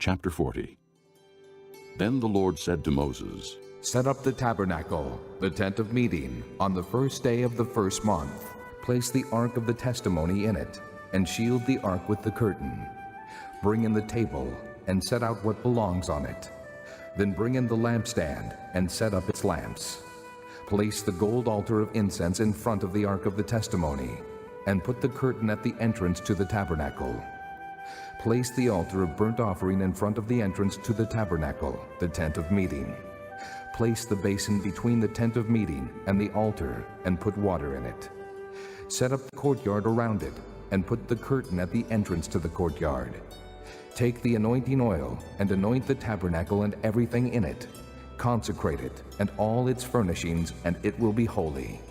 Chapter 40. Then the Lord said to Moses, Set up the tabernacle, the tent of meeting, on the first day of the first month. Place the ark of the testimony in it, and shield the ark with the curtain. Bring in the table, and set out what belongs on it. Then bring in the lampstand, and set up its lamps. Place the gold altar of incense in front of the ark of the testimony, and put the curtain at the entrance to the tabernacle. Place the altar of burnt offering in front of the entrance to the tabernacle, the tent of meeting. Place the basin between the tent of meeting and the altar, and put water in it. Set up the courtyard around it, and put the curtain at the entrance to the courtyard. Take the anointing oil, and anoint the tabernacle and everything in it. Consecrate it, and all its furnishings, and it will be holy.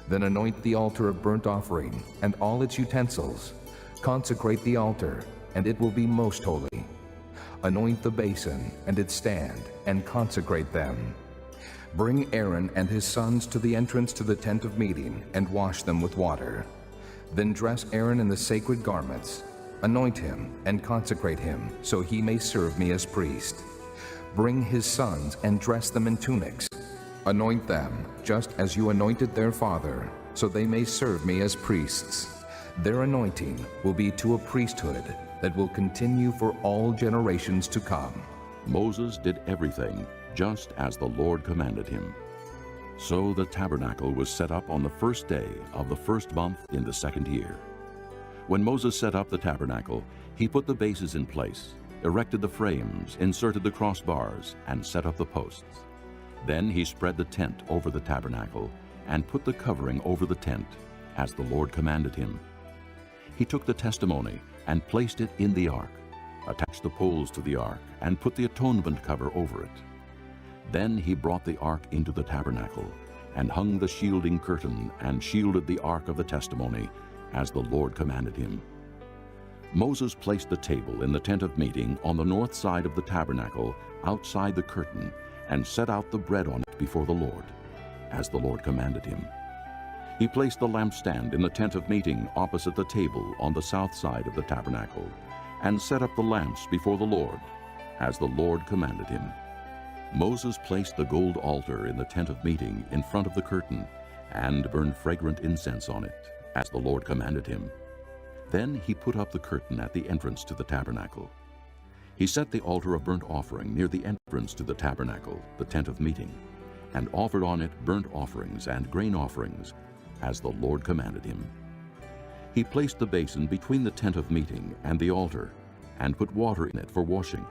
Then anoint the altar of burnt offering, and all its utensils. Consecrate the altar, and it will be most holy. Anoint the basin and its stand, and consecrate them. Bring Aaron and his sons to the entrance to the tent of meeting, and wash them with water. Then dress Aaron in the sacred garments. Anoint him and consecrate him, so he may serve me as priest. Bring his sons and dress them in tunics. Anoint them, just as you anointed their father, so they may serve me as priests. Their anointing will be to a priesthood that will continue for all generations to come. Moses did everything just as the Lord commanded him. So the tabernacle was set up on the first day of the first month in the second year. When Moses set up the tabernacle, he put the bases in place, erected the frames, inserted the crossbars, and set up the posts. Then he spread the tent over the tabernacle and put the covering over the tent, as the Lord commanded him. He took the testimony and placed it in the ark, attached the poles to the ark, and put the atonement cover over it. Then he brought the ark into the tabernacle, and hung the shielding curtain, and shielded the ark of the testimony, as the Lord commanded him. Moses placed the table in the tent of meeting on the north side of the tabernacle, outside the curtain, and set out the bread on it before the Lord, as the Lord commanded him. He placed the lampstand in the tent of meeting opposite the table on the south side of the tabernacle, and set up the lamps before the Lord, as the Lord commanded him. Moses placed the gold altar in the tent of meeting in front of the curtain, and burned fragrant incense on it, as the Lord commanded him. Then he put up the curtain at the entrance to the tabernacle. He set the altar of burnt offering near the entrance to the tabernacle, the tent of meeting, and offered on it burnt offerings and grain offerings, as the Lord commanded him. He placed the basin between the tent of meeting and the altar, and put water in it for washing.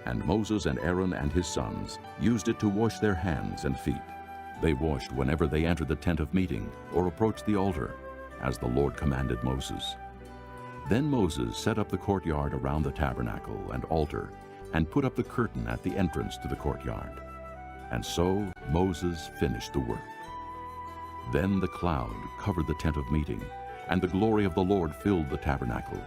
And Moses and Aaron and his sons used it to wash their hands and feet. They washed whenever they entered the tent of meeting or approached the altar, as the Lord commanded Moses. Then Moses set up the courtyard around the tabernacle and altar, and put up the curtain at the entrance to the courtyard. And so Moses finished the work. Then the cloud covered the tent of meeting, and the glory of the Lord filled the tabernacle.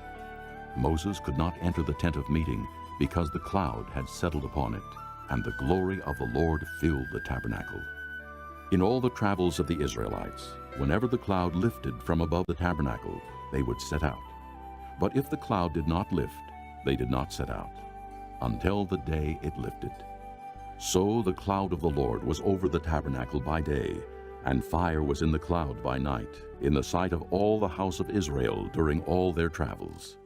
Moses could not enter the tent of meeting, because the cloud had settled upon it, and the glory of the Lord filled the tabernacle. In all the travels of the Israelites, whenever the cloud lifted from above the tabernacle, they would set out. But if the cloud did not lift, they did not set out, until the day it lifted. So the cloud of the Lord was over the tabernacle by day, and fire was in the cloud by night, in the sight of all the house of Israel during all their travels.